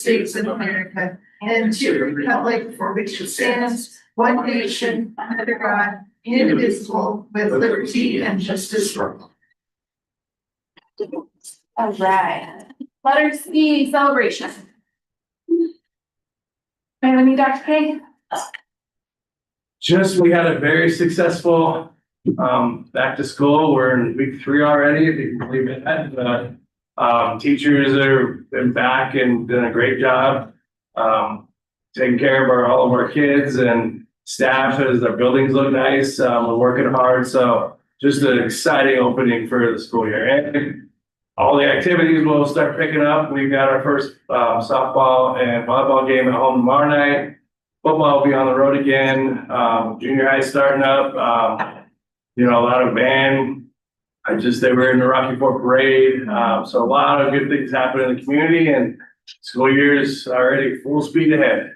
States of America, and to the republic for which it stands, one nation, under God, indivisible, with liberty and justice for all. All right. Letter C, celebration. Anyone need Dr. K? We had a very successful back to school. We're in week 3 already, if you can believe it. Teachers have been back and done a great job taking care of all of our kids, and staff as our buildings look nice. We're working hard, so just an exciting opening for the school year. And all the activities will start picking up. We've got our first softball and volleyball game at home tomorrow night. Football will be on the road again. Junior high starting up. A lot of band. They were in the Rocky Fort Parade. So a lot of good things happening in the community, and school year's already full speed ahead.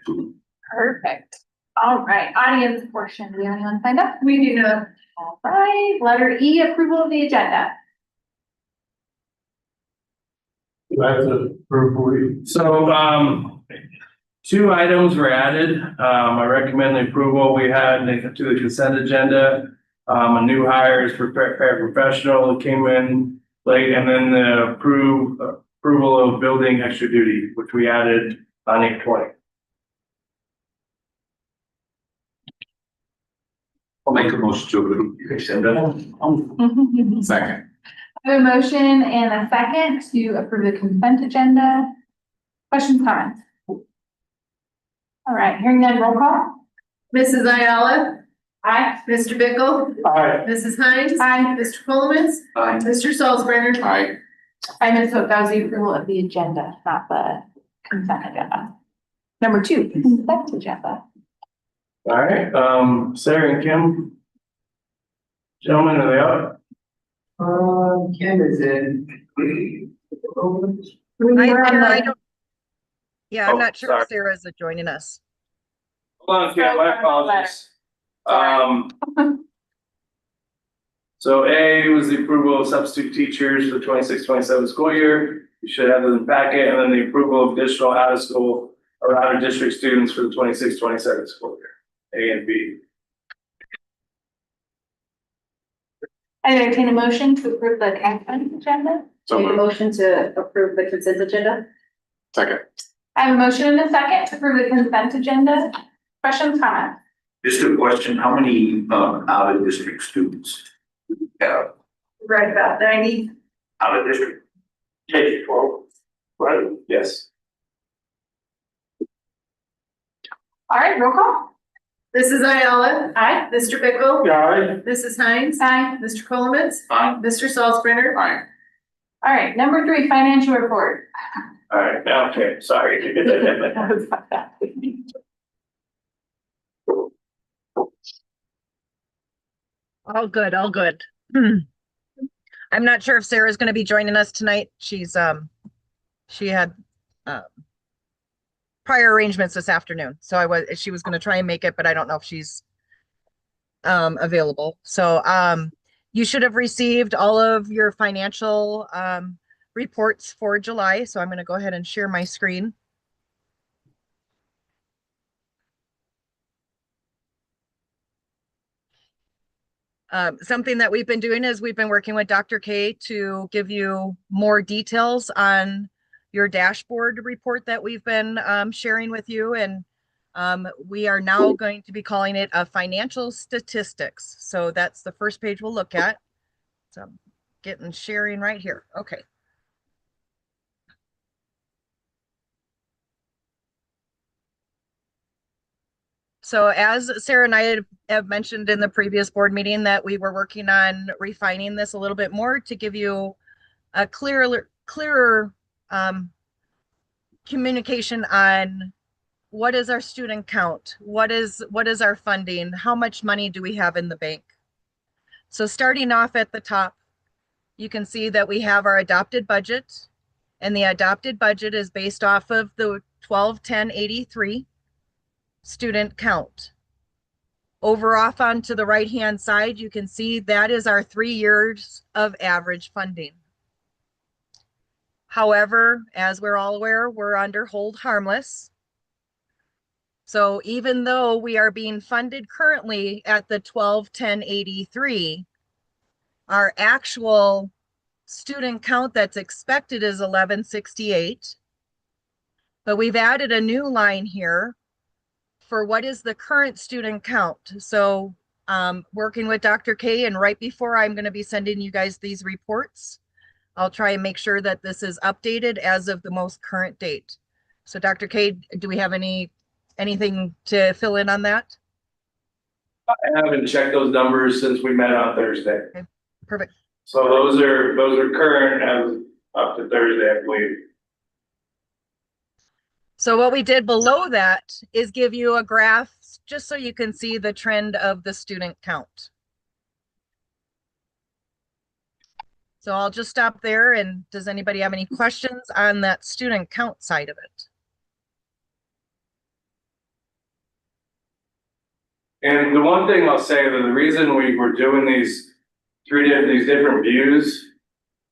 Perfect. All right, audience portion. Do we have anyone signed up? We do not. All right, letter E, approval of the agenda. So 2 items were added. I recommend the approval. We had to the consent agenda. A new hire is paraprofessional came in late, and then the approval of building extra duty, which we added on 8/20. I'll make a motion to approve. Second. I have a motion and a second to approve the consent agenda. Questions, comments? All right, hearing none, roll call. Mrs. Ayala. Aye. Mr. Bickle. Aye. Mrs. Hines. Aye. Mr. Coleman. Aye. Mr. Salzburner. Aye. I misspoke. That was the approval of the agenda, not the consent agenda. Number 2, consent agenda. All right, Sarah and Kim. Gentlemen, are they up? Kim is in. I'm not sure sorry. if Sarah is joining us. Hold on, Kim, my apologies. So A was the approval of substitute teachers for the 26-27 school year. You should have it in the packet, and then the approval of additional out of school or out of district students for the 26-27 school year, A and B. I entertain a motion to approve the consent agenda. So moved. Motion to approve the consent agenda. Second. I have a motion and a second to approve the consent agenda. Questions, comments? Just a question, how many out of district students have Right about 90. out of district? K-12. Right. Yes. All right, roll call. Mrs. Ayala. Aye. Mr. Bickle. Aye. Mrs. Hines. Aye. Mr. Coleman. Aye. Mr. Salzburner. Aye. All right, number 3, financial report. All right, okay, sorry. All good, all good. I'm not sure if Sarah's going to be joining us tonight. She had prior arrangements this afternoon, so she was going to try and make it, but I don't know if she's available. So you should have received all of your financial reports for July. So I'm going to go ahead and share my screen. Something that we've been doing is we've been working with Dr. K to give you more details on your dashboard report that we've been sharing with you. And we are now going to be calling it a financial statistics. So that's the first page we'll look at. So I'm getting sharing right here. Okay. So as Sarah and I have mentioned in the previous board meeting that we were working on refining this a little bit more to give you a clearer communication on what is our student count, what is our funding, how much money do we have in the bank. So starting off at the top, you can see that we have our adopted budget, and the adopted budget is based off of the 12-10-83 student count. Over off onto the right hand side, you can see that is our 3 years of average funding. However, as we're all aware, we're under hold harmless. So even though we are being funded currently at the 121083, our actual student count that's expected is 1168. But we've added a new line here for what is the current student count. So working with Dr. K, and right before I'm going to be sending you guys these reports, I'll try and make sure that this is updated as of the most current date. So Dr. K, do we have anything to fill in on that? I haven't checked those numbers since we met on Thursday. Okay, perfect. So those are current as up to Thursday, I believe. So what we did below that is give you a graph just so you can see the trend of the student count. So I'll just stop there. And does anybody have any questions on that student count side of it? And the one thing I'll say that the reason we were doing these different views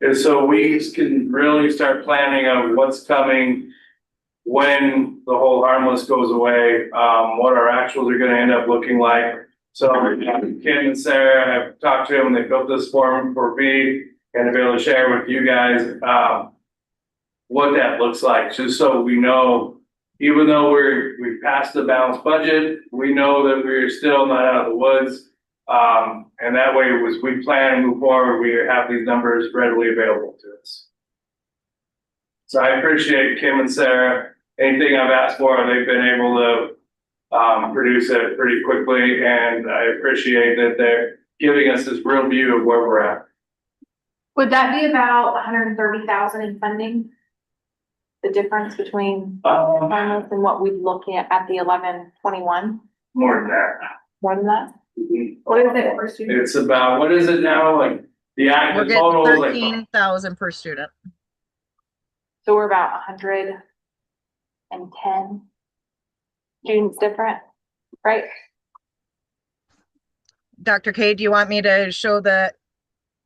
is so we can really start planning of what's coming when the whole harmless goes away, what our actuals are going to end up looking like. So Kim and Sarah have talked to them, they built this form for me and to be able to share with you guys what that looks like, just so we know. Even though we passed the balanced budget, we know that we're still not out of the woods. And that way, as we plan and move forward, we have these numbers readily available to us. So I appreciate Kim and Sarah. Anything I've asked for, they've been able to produce it pretty quickly. And I appreciate that they're giving us this real view of where we're at. Would that be about 130,000 in funding? The difference between harmless and what we look at the 1121? More than that. More than that? What is it per student? It's about, what is it now? Like the We're active getting total is like 13,000 per student. So we're about 110 students different, right? Dr. K, do you want me to show the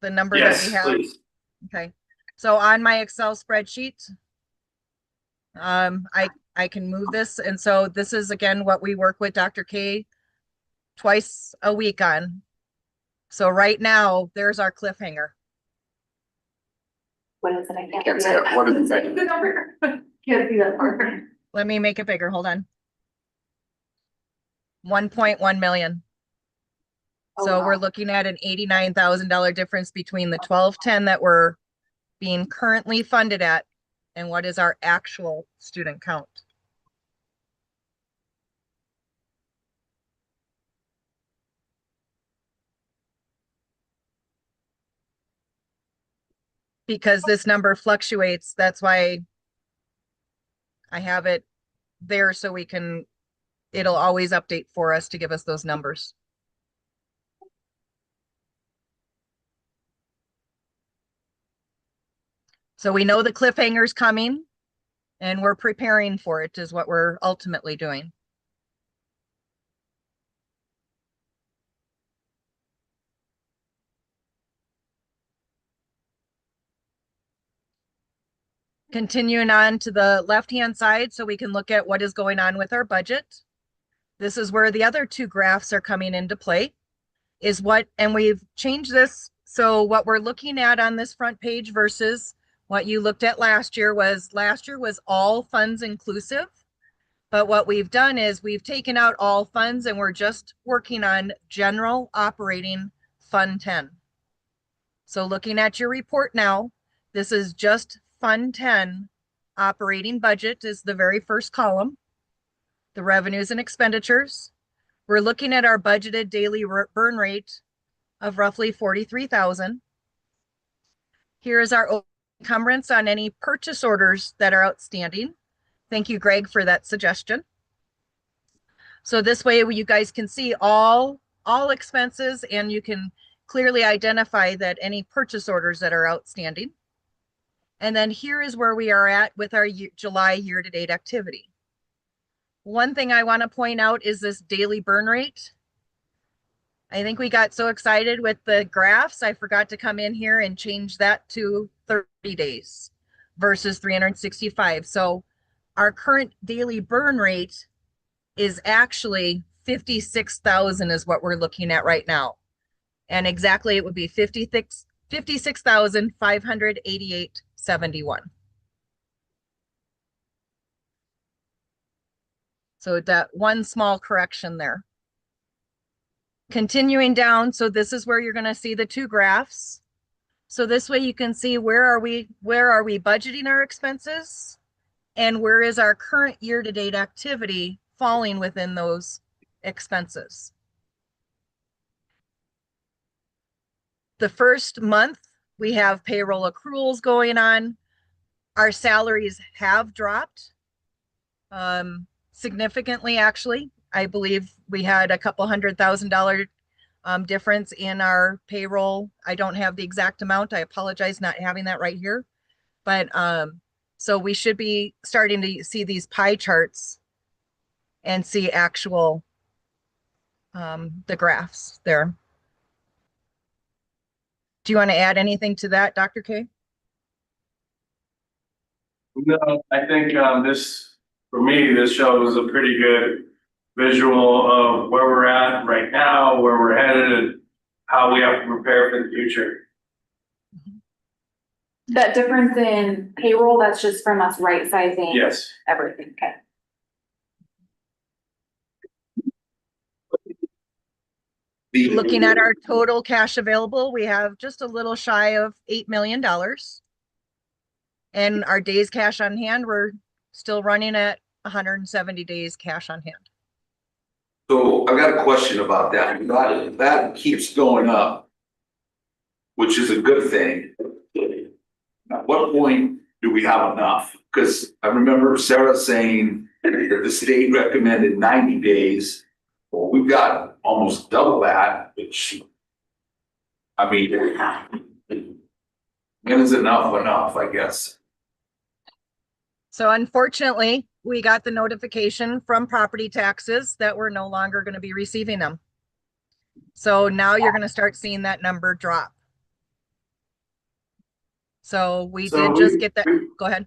number that we yes, have? please. Okay. So on my Excel spreadsheet, I can move this. And so this is again what we work with Dr. K twice a week on. So right now, there's our cliffhanger. What is it? I Can't say it. What is it? The number. Can't see that part. Let me make it bigger. Hold on. 1.1 million. So we're looking at an $89,000 difference between the 1210 that we're being currently funded at and what is our actual student count. Because this number fluctuates, that's why I have it there so we can, it'll always update for us to give us those numbers. So we know the cliffhanger's coming and we're preparing for it is what we're ultimately doing. Continuing on to the left-hand side so we can look at what is going on with our budget. This is where the other two graphs are coming into play is what, and we've changed this. So what we're looking at on this front page versus what you looked at last year was all funds inclusive. But what we've done is we've taken out all funds and we're just working on general operating Fund 10. So looking at your report now, this is just Fund 10 operating budget is the very first column. The revenues and expenditures. We're looking at our budgeted daily burn rate of roughly 43,000. Here is our encumbrance on any purchase orders that are outstanding. Thank you, Greg, for that suggestion. So this way you guys can see all expenses and you can clearly identify that any purchase orders that are outstanding. And then here is where we are at with our July year-to-date activity. One thing I want to point out is this daily burn rate. I think we got so excited with the graphs, I forgot to come in here and change that to 30 days. versus 365. So our current daily burn rate is actually 56,000 is what we're looking at right now. And exactly it would be 56,588.71. So that one small correction there. Continuing down, so this is where you're going to see the two graphs. So this way you can see where are we budgeting our expenses and where is our current year-to-date activity falling within those expenses. The first month we have payroll accruals going on. Our salaries have dropped significantly, actually. I believe we had a couple $100,000 difference in our payroll. I don't have the exact amount. I apologize not having that right here. But so we should be starting to see these pie charts and see actual the graphs there. Do you want to add anything to that, Dr. K? No, I think this, for me, this shows a pretty good visual of where we're at right now, where we're headed, and how we have to prepare for the future. That difference in payroll, that's just from us right sizing Yes. everything, okay? Looking at our total cash available, we have just a little shy of $8 million. And our days cash on hand, we're still running at 170 days cash on hand. So I've got a question about that. That keeps going up, which is a good thing. At what point do we have enough? Because I remember Sarah saying that the state recommended 90 days. Well, we've got almost double that, which, I mean, when is enough, I guess? So unfortunately, we got the notification from property taxes that we're no longer going to be receiving them. So now you're going to start seeing that number drop. So we did just get that. Go ahead.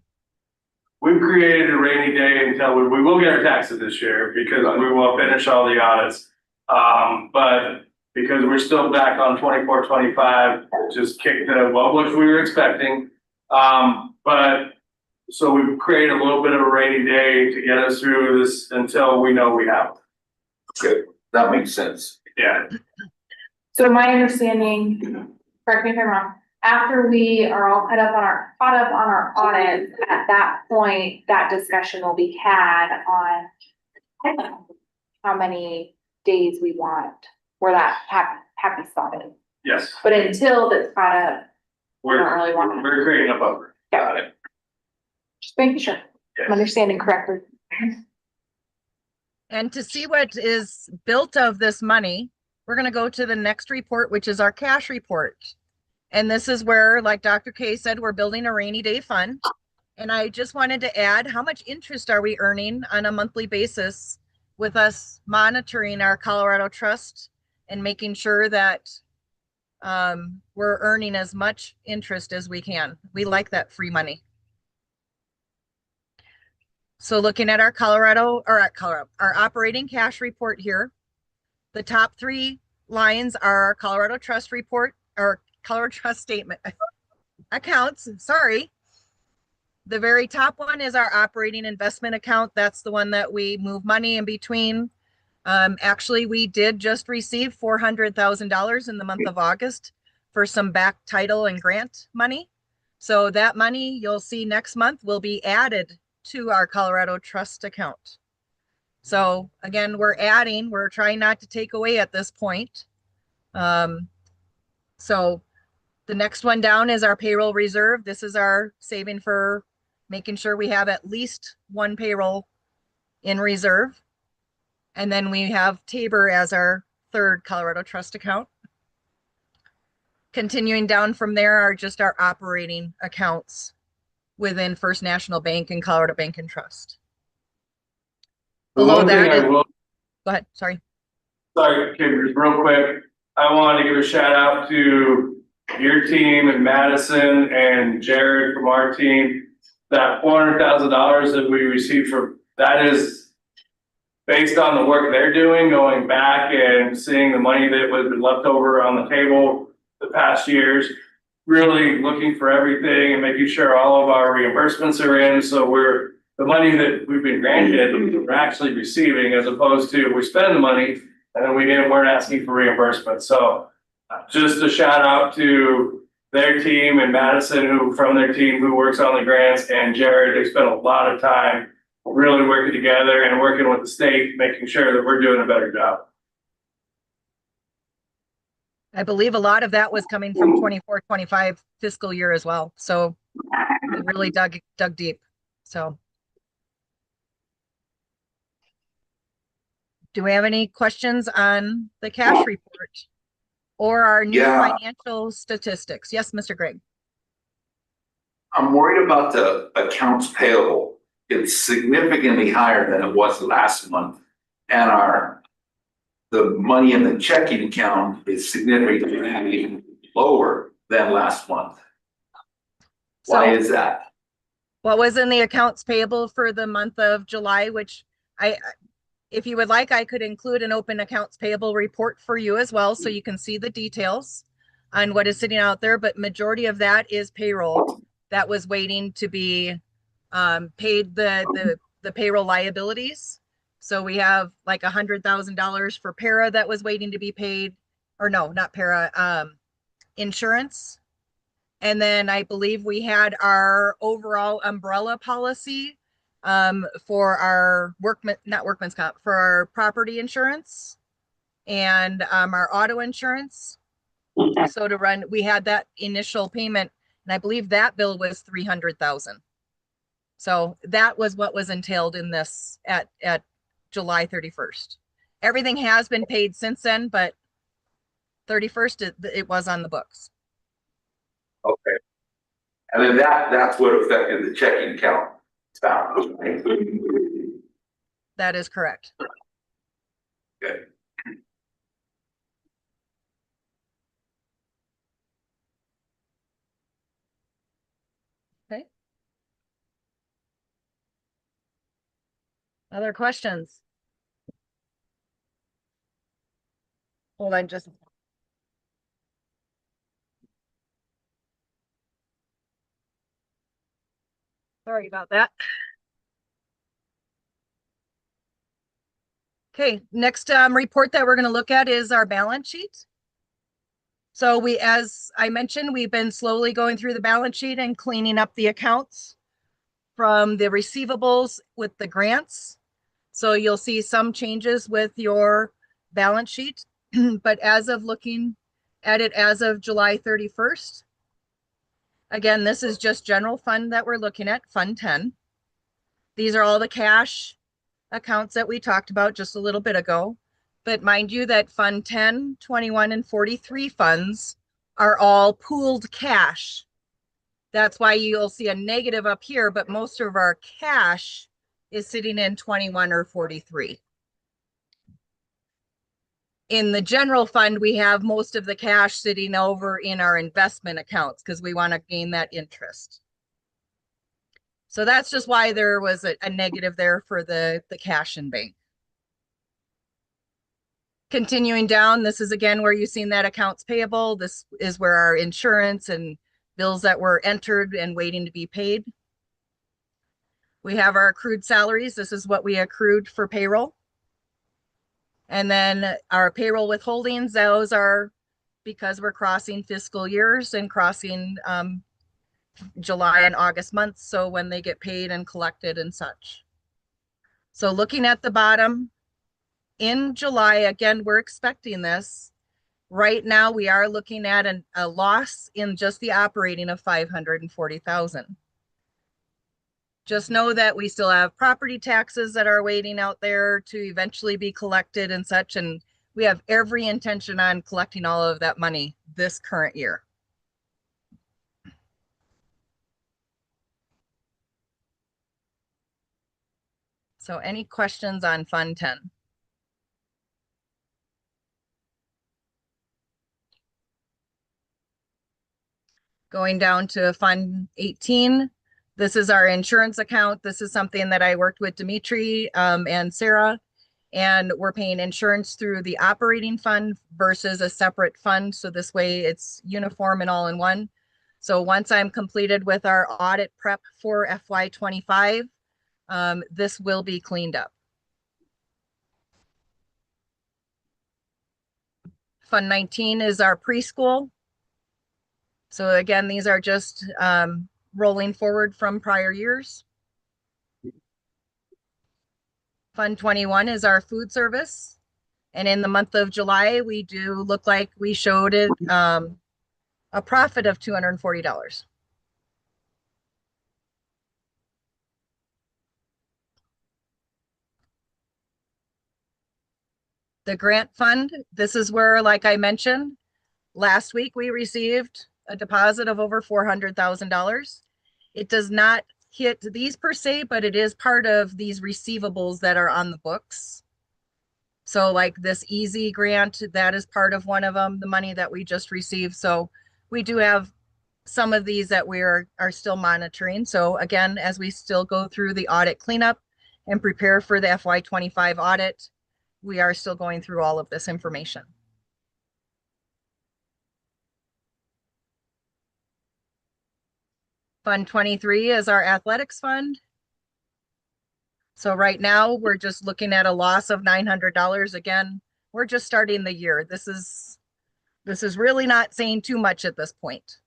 We've created a rainy day until we will get our taxes this year because we will finish all the audits. But because we're still back on 24, 25, just kicked the well, which we were expecting. But so we've created a little bit of a rainy day to get us through this until we know we have. Okay, that makes sense. Yeah. So my understanding, correct me if I'm wrong, after we are all caught up on our audit, at that point, that discussion will be had on how many days we want where that happy spot is. Yes. But until that's caught up, we don't really want to. We're creating a buffer. Got it. Just making sure Yes. I'm understanding correctly. And to see what is built of this money, we're going to go to the next report, which is our cash report. And this is where, like Dr. K said, we're building a rainy day fund. And I just wanted to add, how much interest are we earning on a monthly basis with us monitoring our Colorado Trust and making sure that we're earning as much interest as we can. We like that free money. So looking at our our operating cash report here, the top three lines are our Colorado Trust report, or Colorado Trust statement accounts, sorry. The very top one is our operating investment account. That's the one that we move money in between. Actually, we did just receive $400,000 in the month of August for some back title and grant money. So that money you'll see next month will be added to our Colorado Trust account. So again, we're trying not to take away at this point. So the next one down is our payroll reserve. This is our saving for making sure we have at least one payroll in reserve. And then we have Tabor as our third Colorado Trust account. Continuing down from there are just our operating accounts within First National Bank and Colorado Bank and Trust. Below that, go ahead, sorry. Sorry, okay, just real quick. I want to give a shout out to your team and Madison and Jared from our team. that $400,000 that we received from, that is based on the work they're doing, going back and seeing the money that was left over on the table the past years, really looking for everything and making sure all of our reimbursements are in. So the money that we've been granted, we're actually receiving, as opposed to we spend the money and then weren't asking for reimbursement. So just a shout out to their team and Madison, from their team who works on the grants, and Jared. They spent a lot of time really working together and working with the state, making sure that we're doing a better job. I believe a lot of that was coming from 24-25 fiscal year as well. So we really dug deep. So. Do we have any questions on the cash report or our new Yeah. financial statistics? Yes, Mr. Greg. I'm worried about the accounts payable. It's significantly higher than it was last month. And the money in the checking account is significantly lower than last month. Why is that? What was in the accounts payable for the month of July, which if you would like, I could include an open accounts payable report for you as well, so you can see the details on what is sitting out there. But majority of that is payroll that was waiting to be paid, the payroll liabilities. So we have like $100,000 for para that was waiting to be paid, or no, not para, insurance. And then I believe we had our overall umbrella policy for our not workman's comp, for our property insurance and our auto insurance. So to run, we had that initial payment, and I believe that bill was 300,000. So that was what was entailed in this at July 31st. Everything has been paid since then, but 31st it was on the books. Okay. And then that's what affected the checking account balance. That is correct. Okay. Okay. Other questions? Hold on just. Sorry about that. Okay, next report that we're going to look at is our balance sheet. So as I mentioned, we've been slowly going through the balance sheet and cleaning up the accounts from the receivables with the grants. So you'll see some changes with your balance sheet, but as of looking at it as of July 31st, again, this is just general fund that we're looking at, Fund 10. These are all the cash accounts that we talked about just a little bit ago. But mind you that Fund 10, 21, and 43 funds are all pooled cash. That's why you'll see a negative up here, but most of our cash is sitting in 21 or 43. In the general fund, we have most of the cash sitting over in our investment accounts because we want to gain that interest. So that's just why there was a negative there for the cash in bank. Continuing down, this is again where you've seen that accounts payable. This is where our insurance and bills that were entered and waiting to be paid. We have our accrued salaries. This is what we accrued for payroll. And then our payroll withholdings, those are because we're crossing fiscal years and crossing July and August months. So when they get paid and collected and such. So looking at the bottom, in July, again, we're expecting this. Right now, we are looking at a loss in just the operating of 540,000. Just know that we still have property taxes that are waiting out there to eventually be collected and such. And we have every intention on collecting all of that money this current year. So any questions on Fund 10? Going down to Fund 18, This is our insurance account. This is something that I worked with Dimitri and Sarah. And we're paying insurance through the operating fund versus a separate fund. So this way it's uniform and all in one. So once I'm completed with our audit prep for FY25, this will be cleaned up. Fund 19 is our preschool. So again, these are just rolling forward from prior years. Fund 21 is our food service. And in the month of July, we do look like we showed it a profit of $240. The grant fund, this is where, like I mentioned, last week we received a deposit of over $400,000. It does not hit these per se, but it is part of these receivables that are on the books. So like this easy grant, that is part of one of them, the money that we just received. So we do have some of these that we are still monitoring. So again, as we still go through the audit cleanup and prepare for the FY25 audit, we are still going through all of this information. Fund 23 is our athletics fund. So right now we're just looking at a loss of $900. Again, we're just starting the year. This is really not saying too much at this point.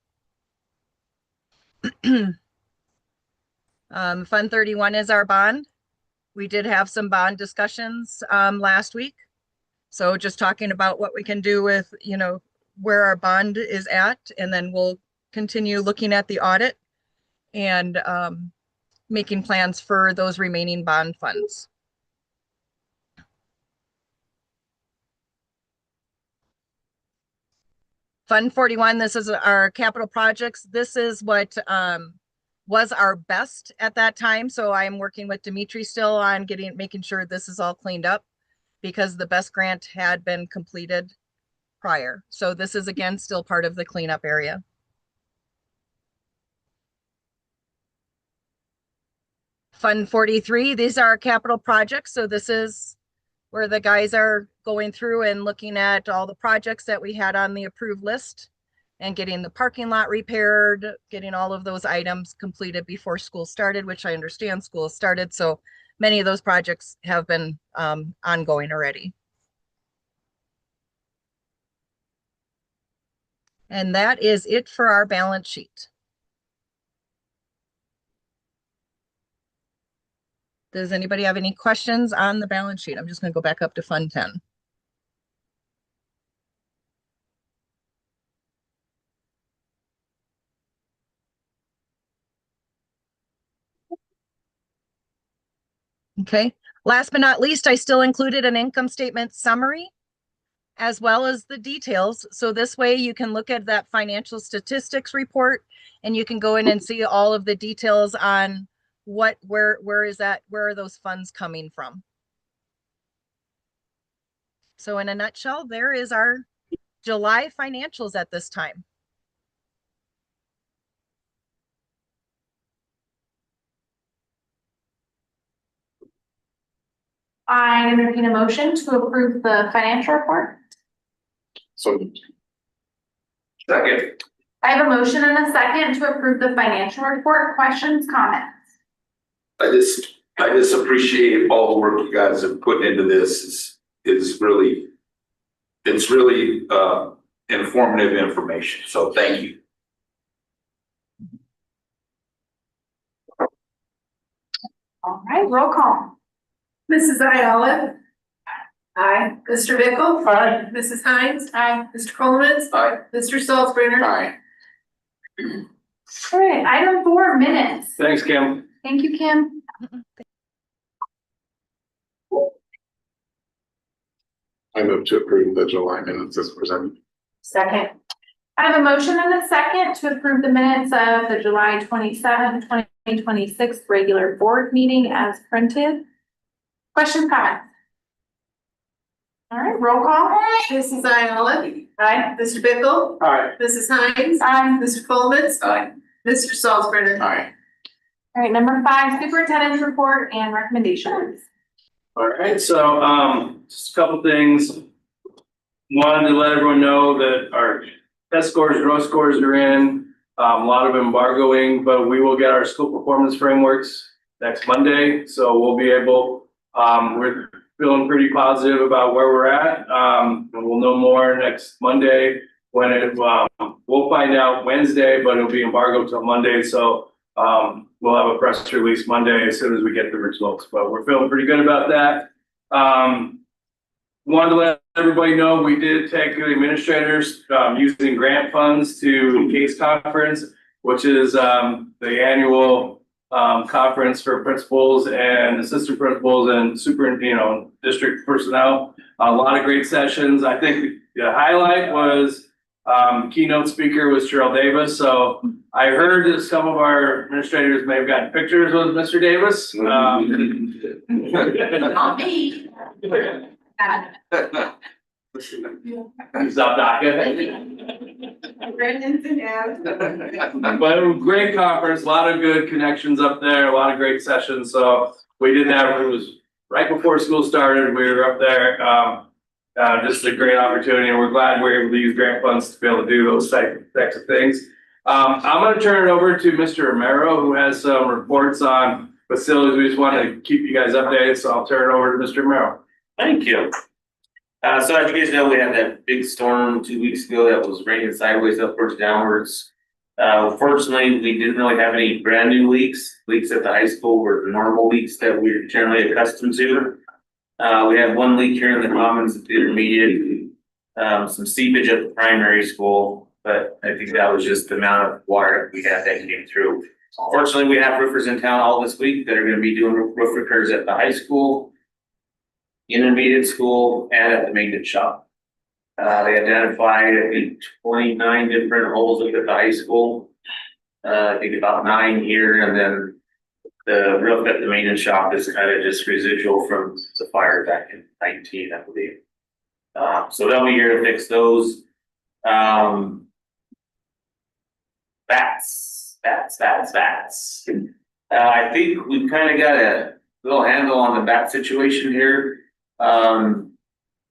Fund 31 is our bond. We did have some bond discussions last week. So just talking about what we can do with, you know, where our bond is at, and then we'll continue looking at the audit and making plans for those remaining bond funds. Fund 41, this is our capital projects. This is what was our best at that time. So I'm working with Dimitri still on making sure this is all cleaned up, because the best grant had been completed prior. So this is again still part of the cleanup area. Fund 43, these are our capital projects. So this is where the guys are going through and looking at all the projects that we had on the approved list and getting the parking lot repaired, getting all of those items completed before school started, which I understand school has started. So many of those projects have been ongoing already. And that is it for our balance sheet. Does anybody have any questions on the balance sheet? I'm just going to go back up to Fund 10. Okay. Last but not least, I still included an income statement summary as well as the details. So this way you can look at that financial statistics report and you can go in and see all of the details on where are those funds coming from. So in a nutshell, there is our July financials at this time. I entertain a motion to approve the financial report. So. Second. I have a motion and a second to approve the financial report. Questions, comments? I just appreciate all the work you guys have put into this. It's really informative information. So thank you. All right, roll call. Mrs. Ayala. Aye. Mr. Bickle. Aye. Mrs. Hines. Aye. Mr. Coleman. Aye. Mr. Salzbrunner. Aye. All right, item 4, minutes. Thanks, Kim. Thank you, Kim. I move to approve the July minutes as presented. Second. I have a motion and a second to approve the minutes of the July 27, 2026 regular board meeting as printed. Questions, comments? All right, roll call. Mrs. Ayala. Aye. Mr. Bickle. All right. Mrs. Hines. Aye. Mr. Coleman. Aye. Mr. Salzbrunner. Aye. All right, number 5, superintendent's report and recommendations. All right, so, just a couple things. Wanted to let everyone know that our test scores, growth scores are in, a lot of embargoing, but we will get our school performance frameworks next Monday. So we'll be able, we're feeling pretty positive about where we're at. And we'll know more next Monday when we'll find out Wednesday, but it'll be embargoed till Monday. So, we'll have a press release Monday as soon as we get the results, but we're feeling pretty good about that. Wanted to let everybody know, we did take the administrators, using grant funds to CASE conference, which is, the annual, conference for principals and assistant principals and district personnel. A lot of great sessions. I think the highlight was, keynote speaker was Cheryl Davis. So I heard that some of our administrators may have gotten pictures with Mr. Davis. Not me. He's up docket. But a great conference, a lot of good connections up there, a lot of great sessions. So we did that. It was right before school started. We were up there. Just a great opportunity, and we're glad we're able to use grant funds to be able to do those types of things. I'm going to turn it over to Mr. Romero, who has some reports on facilities. We just want to keep you guys updated, so I'll turn it over to Mr. Romero. Thank you. So as you guys know, we had that big storm 2 weeks ago that was raining sideways, upwards, downwards. Fortunately, we didn't really have any brand new leaks. Leaks at the high school were the normal leaks that we're generally accustomed to. We had one leak here in the commons at the intermediate, some seepage at the primary school, but I think that was just the amount of water that we had that came through. Fortunately, we have roofers in town all this week that are going to be doing roof repairs at the high school, intermediate school, and at the maintenance shop. They identified, I think, 29 different holes at the high school. I think about 9 here, and then the roof at the maintenance shop is kind of just residual from the fire back in 19, I believe. So they'll be here to fix those. Bats. I think we've kind of got a little handle on the bat situation here.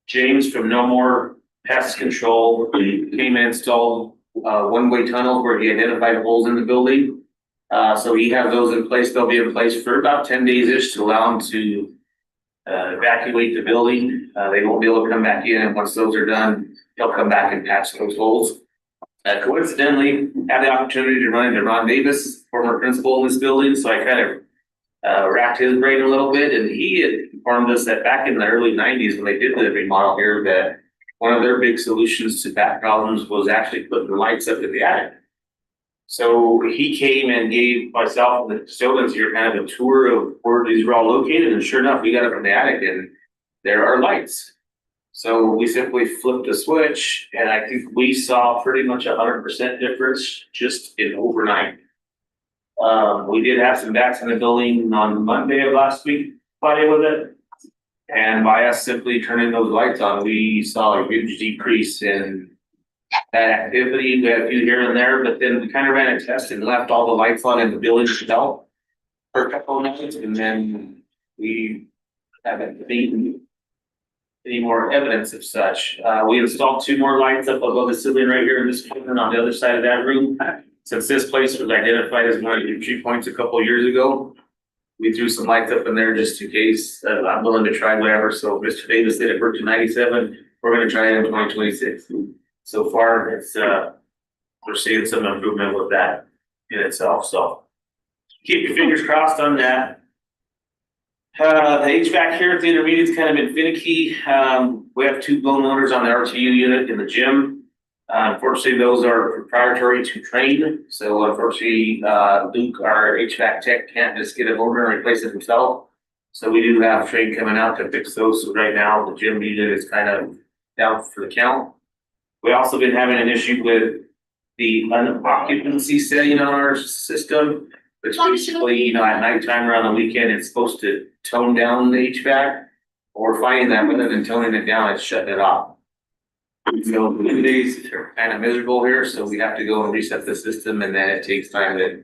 James from No More Pest Control came and installed one-way tunnels where he identified holes in the building. So he has those in place. They'll be in place for about 10 days-ish to allow them to evacuate the building. They won't be able to come back in, and once those are done, he'll come back and patch those holes. Coincidentally, had the opportunity to run into Ron Davis, former principal in this building, so I kind of racked his brain a little bit, and he had informed us that back in the early 90s when they did the remodel here, that one of their big solutions to bat problems was actually putting the lights up in the attic. So he came and gave myself and the custodians here kind of a tour of where these were all located, and sure enough, we got up in the attic and there are lights. So we simply flipped a switch, and I think we saw pretty much 100% difference just in overnight. We did have some bats in the building on Monday of last week, fighting with it. And by us simply turning those lights on, we saw a huge decrease in that activity. We had a few here and there, but then we kind of ran a test and left all the lights on in the building itself for a couple of nights, and then we haven't seen any more evidence of such. We installed 2 more lights up above the ceiling right here in this corner on the other side of that room. Since this place was identified as one of the entry points a couple of years ago, we threw some lights up in there just in case. I'm willing to try whatever. So Mr. Davis did it worked in 97. We're going to try it in 2026. So far, it's we're seeing some improvement with that in itself. So keep your fingers crossed on that. The HVAC here at the intermediate's kind of been finicky. We have 2 blown motors on the RTU unit in the gym. Unfortunately, those are proprietary to Train. So unfortunately, Luke, our HVAC tech, can't just get a motor and replace it himself. So we do have Train coming out to fix those. So right now, the gym unit is kind of down for the count. We also been having an issue with the unoccupancy setting on our system, which basically, at nighttime or on the weekend, it's supposed to tone down the HVAC. We're finding that rather than toning it down, it's shutting it off. So the 2 days are kind of miserable here, so we have to go and reset the system, and then it takes time to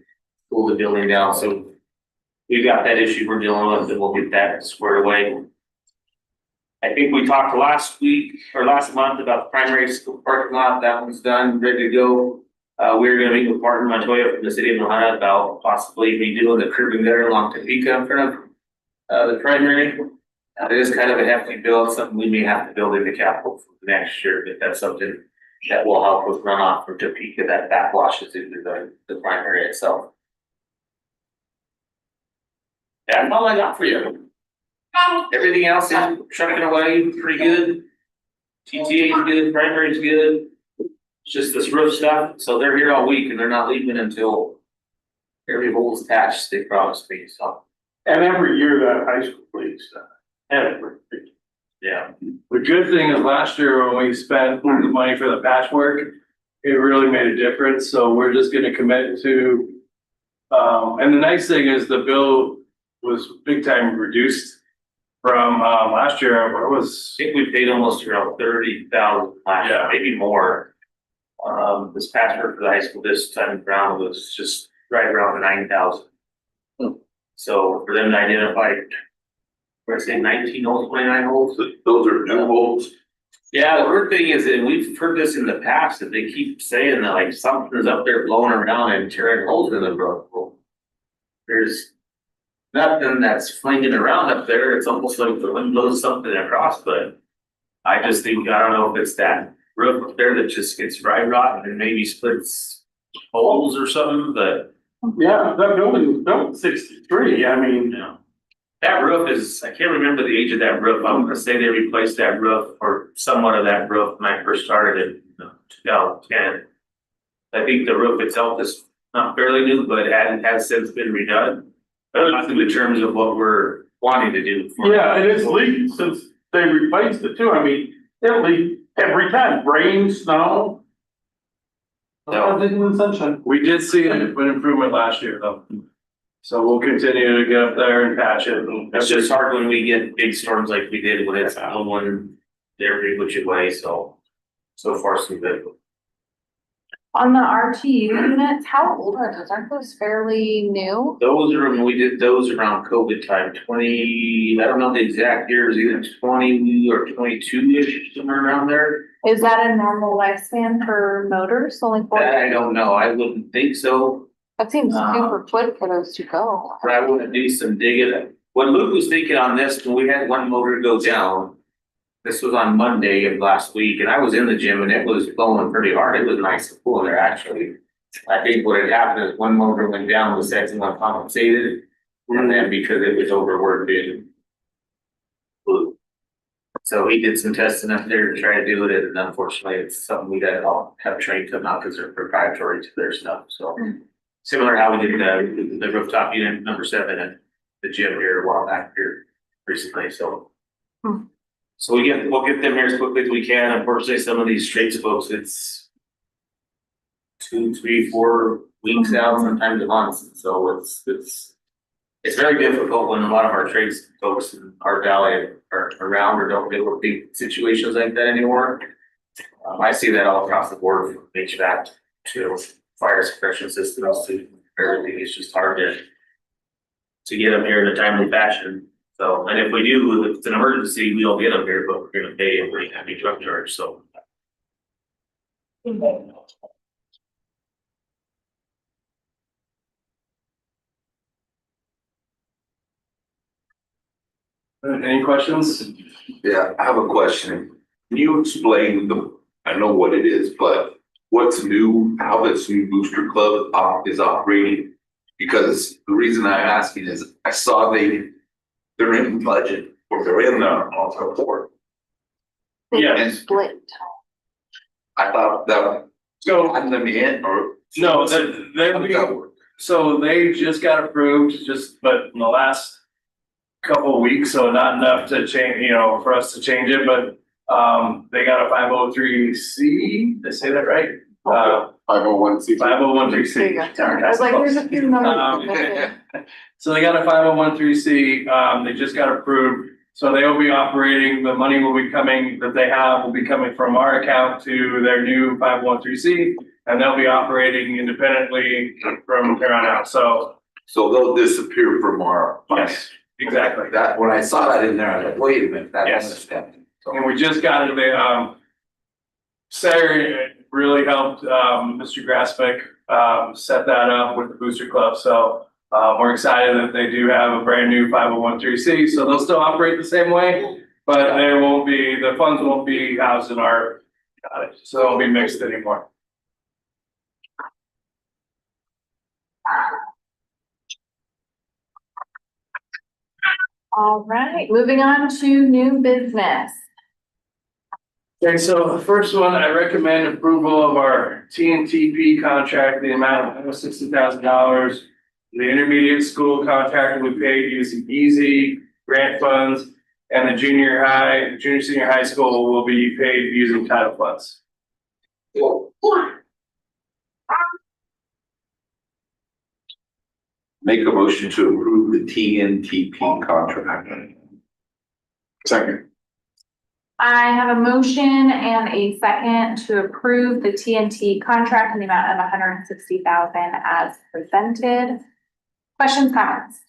cool the building down. So we've got that issue we're dealing with, and we'll get that squared away. I think we talked last week or last month about the primary school parking lot. That one's done, ready to go. We're gonna meet with Martin Montoya from the city of Mohana about possibly redoing the curbing there along Topeka in front of the primary. It is kind of a hefty bill, something we may have to build into capital for next year, but that's something that will help with runoff from Topeka that backwashes into the primary itself. That's all I got for you. Everything else is trucking away pretty good. TTA is good, primary is good. It's just this roof stuff, so they're here all week and they're not leaving until every hole's attached, they promised me, so. And every year that high school league stuff, every. Yeah. The good thing is last year when we spent the money for the patchwork, it really made a difference, so we're just gonna commit to. And the nice thing is the bill was big time reduced from, last year, what was. I think we paid almost around 30,000 last year, Yeah. maybe more. This password for the high school this time around was just right around 9,000. So for them to identify, we're saying 19 holes, 29 holes. Those are new holes. Yeah, the weird thing is, and we've heard this in the past, that they keep saying that like something's up there blowing around and tearing holes in the roof. Well, there's nothing that's flinging around up there. It's almost like the wind blows something across, but I just think, I don't know if it's that roof up there that just gets dry rot and maybe splits holes or something, but Yeah, that building was built 63, I mean. you know. That roof is, I can't remember the age of that roof. I'm gonna say they replaced that roof or somewhat of that roof when I first started in 2010. I think the roof itself is not fairly new, but has since been redone. But not in the terms of what we're wanting to do. Yeah, and it's leaked since they replaced it too, I mean, it leaked every time, rain, snow. No. Other than sunshine. We did see an improvement last year though. So we'll continue to get up there and patch it. It's just hard when we get big storms like we did when it's blowing every which way, so far so good. On the RTU units, how old are those? Aren't those fairly new? Those are, when we did those around COVID time, 20, I don't know the exact years, either 20 or 22-ish, somewhere around there. Is that a normal lifespan for motors, only 40? I don't know, I wouldn't think so, That seems super quick for those to go. but I wanna do some digging. What Luke was thinking on this, when we had one motor go down, this was on Monday of last week, and I was in the gym and it was blowing pretty hard. It was nice and cool in there, actually. I think what had happened is one motor went down, the second one compensated, and then because it was overworked, it blew. So he did some testing up there to try to do it, and unfortunately, it's something we gotta all have trained them out because they're proprietary to their stuff, so. Similar to how we did the rooftop unit number 7 at the gym here a while back here recently, so. So we'll get them here as quickly as we can. Unfortunately, some of these trades folks, it's 2, 3, 4 weeks out, sometimes a month. So it's very difficult when a lot of our trades folks in our valley are around or don't deal with big situations like that anymore. I see that all across the board from HVAC to fire suppression systems to everything. It's just hard to get them here in a timely fashion. So, and if we do, if it's an emergency, we'll get them here, but we're gonna pay a pretty heavy truck charge, so. Any questions? Yeah, I have a question. Can you explain I know what it is, but what's new, how this new booster club is operating? Because the reason I'm asking is I saw they're in budget, or they're in the report. Yeah. Split. I thought that, So, I'm them in, or. no, How would that work? so they just got approved, but in the last couple of weeks, so not enough to change, for us to change it, but they got a 503C, did I say that right? 501c. 501c. There you go. I was like, there's a few numbers. So they got a 501c, they just got approved, so they will be operating, the money will be coming, that they have will be coming from our account to their new 501c, and they'll be operating independently from here on out, so So they'll disappear from our. Yes, exactly. That, when I saw that in there, I was like, wait a minute, that's Yes. understanding. So, And we just got it, Sarah really helped, Mr. Graspick, set that up with the Booster Club, so. We're excited that they do have a brand new 501(c), so they'll still operate the same way, but there won't be, the funds won't be housed in our cottage, so it won't be mixed anymore. All right, moving on to new business. Okay, so the first one, I recommend approval of our TNTP contract, the amount of $60,000. The intermediate school contract will be paid using easy grant funds, and the junior senior high school will be paid using title funds. make a motion to approve the TNTP contract. Second. I have a motion and a second to approve the TNT contract in the amount of $160,000 as presented. Questions, comments?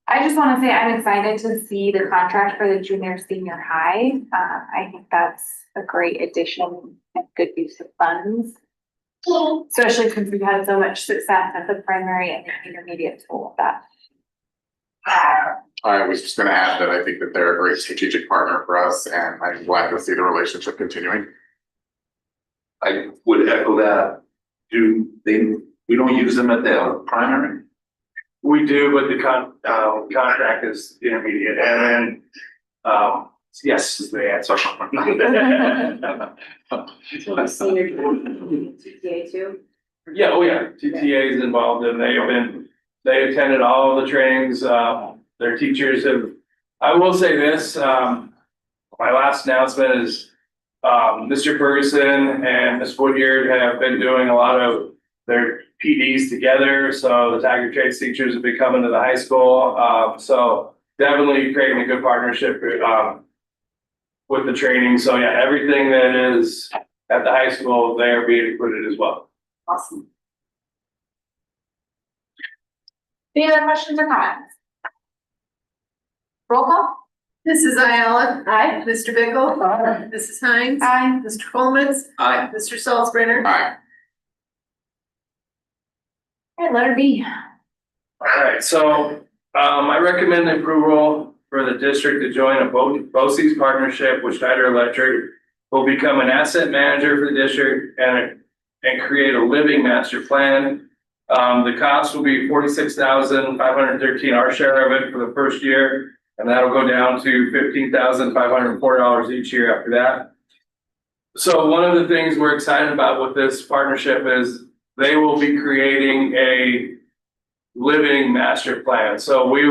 I just want to say I'm excited to see the contract for the junior senior high. I think that's a great addition and good use of funds. Especially since we've had so much success at the primary and the intermediate school with that. I was just gonna add that I think that they're a great strategic partner for us, and I'm glad to see the relationship continuing. I would echo that. We don't use them at the primary? We do, but the contract is intermediate, and then, yes, is the answer. TTA too? Yeah, oh yeah, TTA is involved, and they attended all of the trainings, their teachers have, I will say this, my last announcement is, Mr. Ferguson and Ms. Woodyard have been doing a lot of their PDs together, so the Tiger Trades teachers have been coming to the high school, so definitely creating a good partnership, with the training, so yeah, everything that is at the high school, they are being included as well. Awesome. Any other questions or comments? Roll call? Mrs. Ayala. Aye. Mr. Bickle. Mrs. Hines. Aye. Mr. Coleman. Aye. Mr. Salzbrenner. Aye. Alright, letter B. Alright, so, I recommend approval for the district to join a BOCES partnership with Schneider Electric. Will become an asset manager for the district and create a living master plan. The cost will be $46,513, our share of it for the first year, and that'll go down to $15,504 each year after that. So one of the things we're excited about with this partnership is they will be creating a living master plan. So we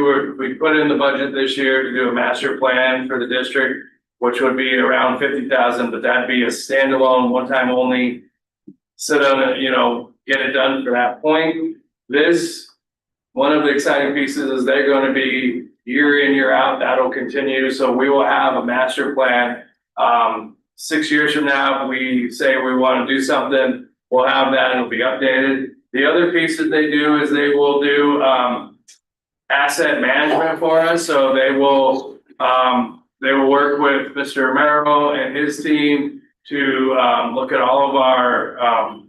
put in the budget this year to do a master plan for the district, which would be around $50,000, but that'd be a standalone, one time only. Sit on it, get it done for that point. One of the exciting pieces is they're going to be year in, year out, that'll continue. So we will have a master plan. 6 years from now, if we say we want to do something, we'll have that, it'll be updated. The other piece that they do is they will do, asset management for us. So they will work with Mr. Romero and his team to, look at all of our,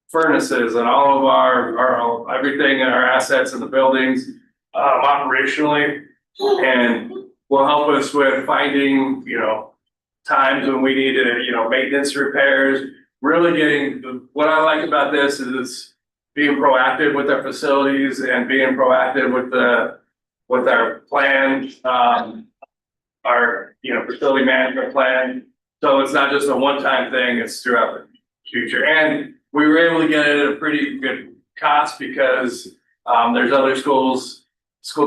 furnaces and all of our everything in our assets in the buildings, operationally, and will help us with finding, times when we need to, maintenance repairs, really getting, what I like about this is it's being proactive with our facilities and being proactive with our plan, our, facility management plan. So it's not just a one-time thing, it's throughout the future. And we were able to get it at a pretty good cost because, there's other school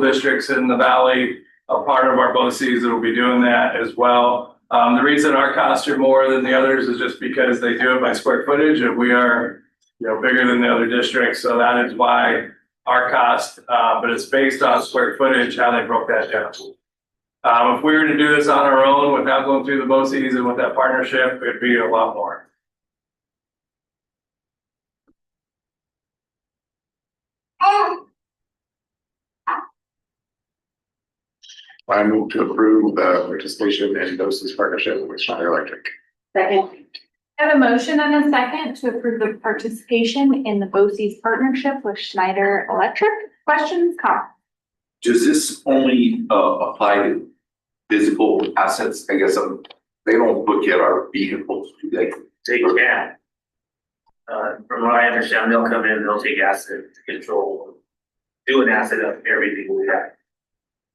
districts in the valley, a part of our BOCES that will be doing that as well. The reason our costs are more than the others is just because they do it by square footage and we are, bigger than the other districts. So that is why our cost, but it's based on square footage, how they broke that down. If we were to do this on our own without going through the BOCES and with that partnership, it'd be a lot more. I move to approve the participation in BOCES partnership with Schneider Electric. Second. I have a motion and a second to approve the participation in the BOCES partnership with Schneider Electric. Questions, comments? Does this only apply to physical assets? I guess they don't look at our vehicles, do they? They can. From what I understand, they'll come in, they'll take asset control, do an asset of everything we have.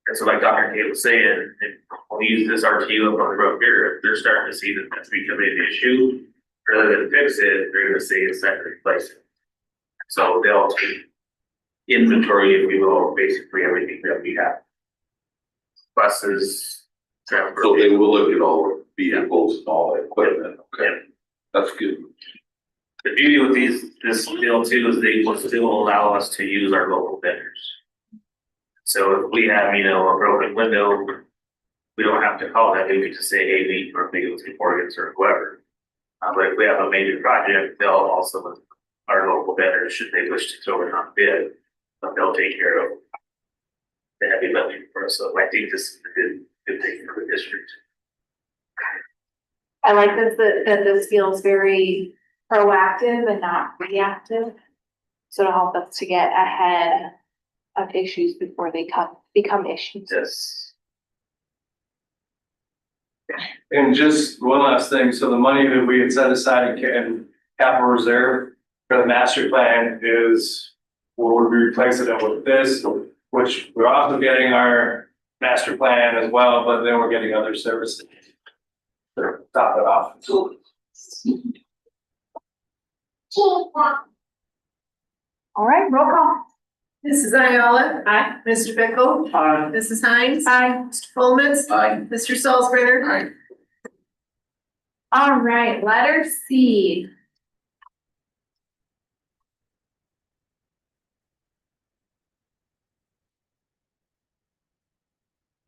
And so like Dr. Kate was saying, if we use this RTU up on the road here, if they're starting to see that that's becoming an issue, rather than fix it, they're gonna say it's time to replace it. So they'll take inventory, if we will, basically everything that we have. Buses, transport. So they will look at all the vehicles and all the equipment, okay, that's good. The beauty with this deal too is they will still allow us to use our local vendors. So if we have, a broken window, we don't have to call them, we can just say, hey, we, or maybe it's Morgan's or whoever. But if we have a major project, they'll also, our local vendors, should they wish to throw it on bid, but they'll take care of the heavy lifting for us. So I think this is a good thing for the district. I like this, that this feels very proactive and not reactive. So to help us to get ahead of issues before they become issues. Yes. And just one last thing, so the money that we had set aside in capital reserve for the master plan is, we'll be replacing it with this, which we're also getting our master plan as well, but then we're getting other services to top it off. All right, roll call. Mrs. Ayala. Aye. Mr. Bickle. Aye. Mrs. Hines. Aye. Mr. Coleman. Aye. Mr. Salzberger. Aye. All right, letter C.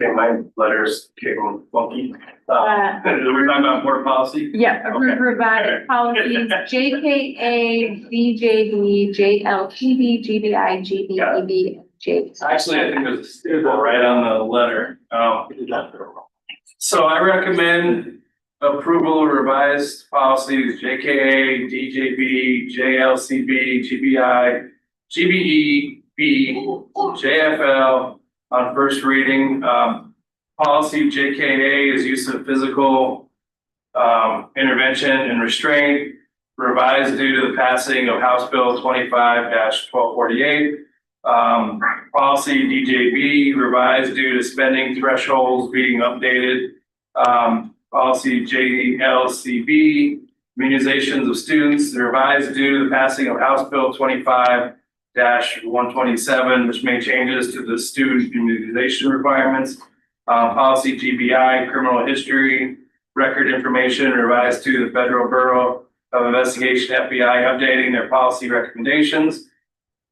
Okay, my letters came funky. We're talking about board policy? Yeah, approve Okay. revised policies, JKA, DJB, JLTB, GBI, GBEB, J. Actually, I think there's a staple right on the letter. So I recommend approval of revised policies, JKA, DJB, JLCB, GBI, GBEB, JFL on first reading. Policy JKA is use of physical intervention and restraint, revised due to the passing of House Bill 25-1248. Policy DJB revised due to spending thresholds being updated. Policy JLCB, immunizations of students, revised due to the passing of House Bill 25-127, which made changes to the student immunization requirements. Policy GBI, criminal history, record information, revised to the Federal Bureau of Investigation, FBI, updating their policy recommendations.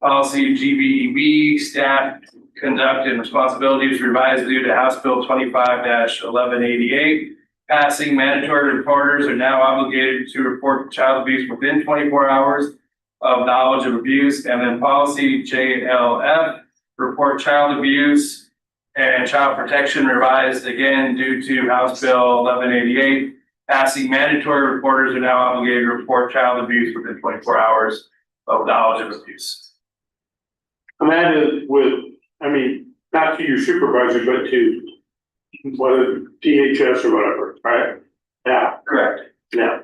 Policy GBEB, staff conduct and responsibilities, revised due to House Bill 25-1188. Passing, mandatory reporters are now obligated to report child abuse within 24 hours of knowledge of abuse. And then policy JLF, report child abuse and child protection, revised again due to House Bill 1188. Passing, mandatory reporters are now obligated to report child abuse within 24 hours of knowledge of abuse. And that is with, not to your supervisor, but to whether DHS or whatever, right? Yeah, Correct. yeah.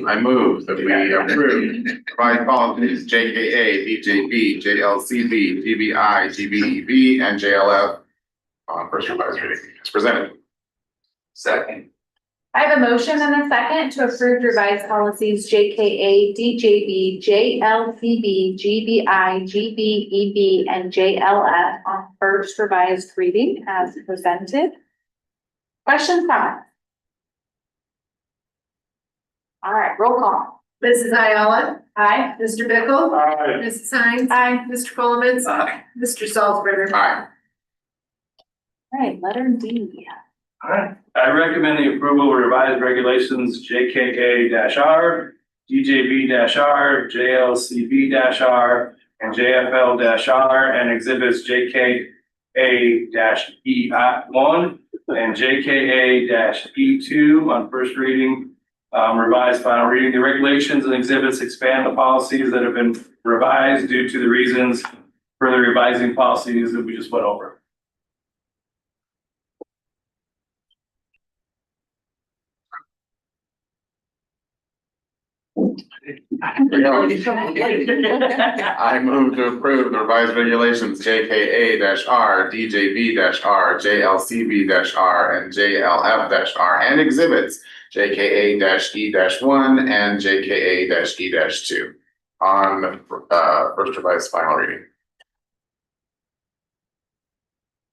I move that we approve revised policies JKA, DJB, JLCB, GBI, GBEB, and JLF on first revised reading as presented. Second. I have a motion and a second to approve revised policies JKA, DJB, JLCB, GBI, GBEB, and JLF on first revised reading as presented. Questions, comments? All right, roll call. Mrs. Ayala. Aye. Mr. Bickle. Aye. Mrs. Hines. Aye. Mr. Coleman. Aye. Mr. Salzberger. Aye. All right, letter D. Alright, I recommend the approval of revised regulations JKA-R, DJB-R, JLCB-R, and JFL-R, and exhibits JKA-E1 and JKA-E2 on first reading. Revised final reading. The regulations and exhibits expand the policies that have been revised due to the reasons for the revising policies that we just went over. I move to approve the revised regulations JKA-R, DJB-R, JLCB-R, and JLF-R, and exhibits JKA-E-1 and JKA-E-2 on first revised final reading.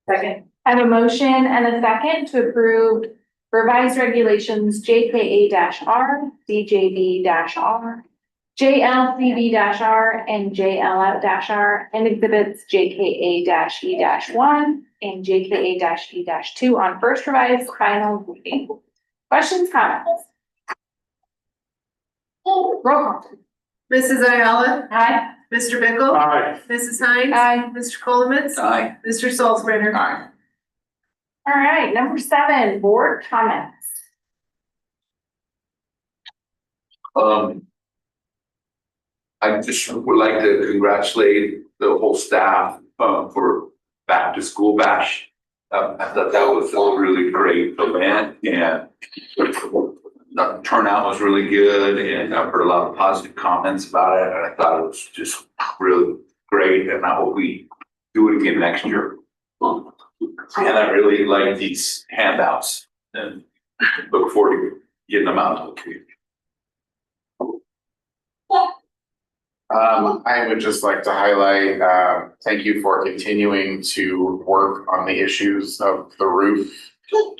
Second. I have a motion and a second to approve revised regulations JKA-R, DJB-R, JLCB-R, and JLF-R, and exhibits JKA-E-1 and JKA-E-2 on first revised final reading. Questions, comments? Roll call. Mrs. Ayala, Aye. Mr. Bickle, Aye. Mrs. Hines. Aye. Mr. Colovitz. Aye. Mr. Salzbrunner. Aye. All right, number 7, board comments. I just would like to congratulate the whole staff, for back to school bash. I thought that was a really great event, and the turnout was really good, and I've heard a lot of positive comments about it, and I thought it was just really great, and I hope we do it again next year. And I really like these handouts, and look forward to getting them out to the community. I would just like to highlight, thank you for continuing to work on the issues of the roof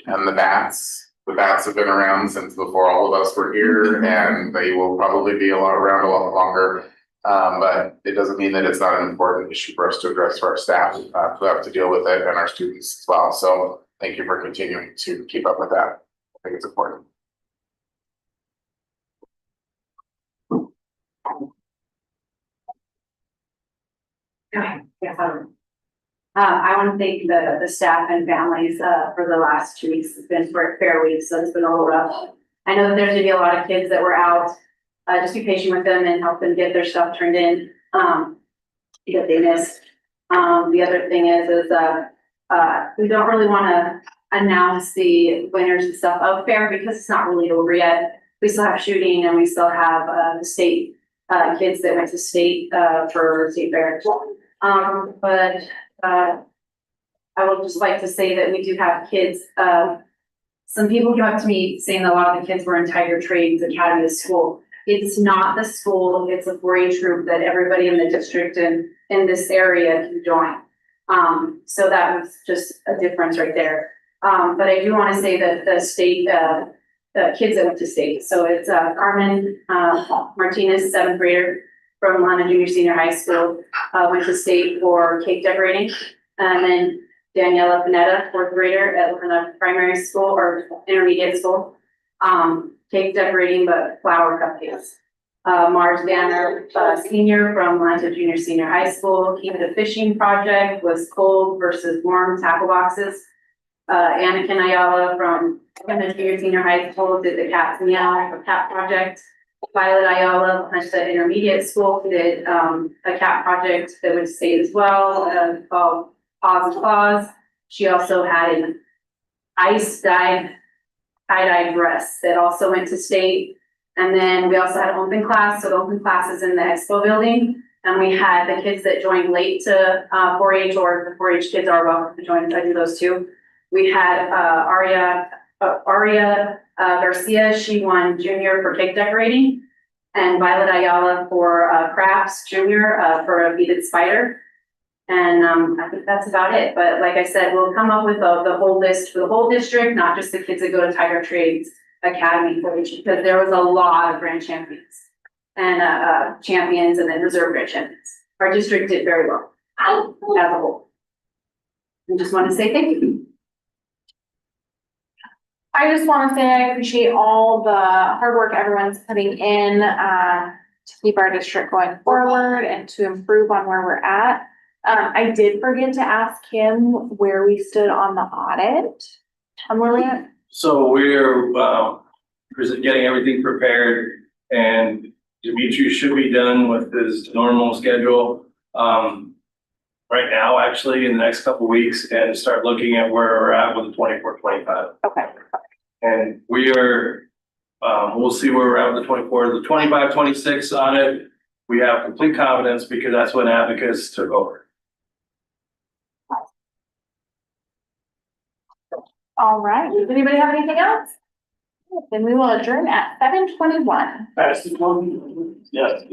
and the bats. The bats have been around since before all of us were here, and they will probably be around a lot longer. But it doesn't mean that it's not an important issue for us to address for our staff, who have to deal with it, and our students as well. So thank you for continuing to keep up with that. I think it's important. Okay, yes, I want to thank the staff and families, for the last 2 weeks. It's been for a fair week, so it's been a little rough. I know that there's gonna be a lot of kids that were out. Just be patient with them and help them get their stuff turned in, because they missed. The other thing is we don't really wanna announce the winners and stuff of fair because it's not really over yet. We still have shooting and we still have, the state, kids that went to state, for state fair. But I would just like to say that we do have kids, some people came up to me saying that a lot of the kids were in Tiger Trades Academy of School. It's not the school, it's a 4-H group that everybody in the district and in this area can join. So that was just a difference right there. But I do want to say that the state, the kids that went to state, so it's Carmen Martinez, 7th grader from Lana Junior Senior High School, went to state for cake decorating. And then Daniela Panetta, 4th grader at Lana Primary School or Intermediate School, cake decorating, but flower cupcakes. Mars Banner, senior from Lanta Junior Senior High School, Keep It a Fishing Project was cold versus warm tackle boxes. Anakin Ayala from Lanta Junior Senior High School did the Cats Meow Cat Project. Violet Ayala, Hunchset Intermediate School, did a cat project that was state as well, called Paws and Claws. She also had an ice dyed tie-dye dress that also went to state. And then we also had an open class, so the open class is in the expo building. And we had the kids that joined late to 4-H, or the 4-H kids are welcome to join, I do those too. We had Aria Garcia, she won junior for cake decorating, and Violet Ayala for crafts junior for a beaded spider. And I think that's about it. But like I said, we'll come up with the whole list for the whole district, not just the kids that go to Tiger Trades Academy, because there was a lot of grand champions and champions and then reserve grand champions. Our district did very well as a whole. I just want to say thank you. I just want to say I appreciate all the hard work everyone's putting in, to keep our district going forward and to improve on where we're at. I did forget to ask him where we stood on the audit. On where we're at. So we're, getting everything prepared, and Dimitri should be done with his normal schedule. Right now, actually, in the next couple of weeks, and start looking at where we're at with the 24-25. Okay. And we are, we'll see where we're at with the 24, the 25-26 on it. We have complete confidence because that's when Abacus took over. All right. Does anybody have anything else? Then we will adjourn at 7:21. Pass the one. Yes.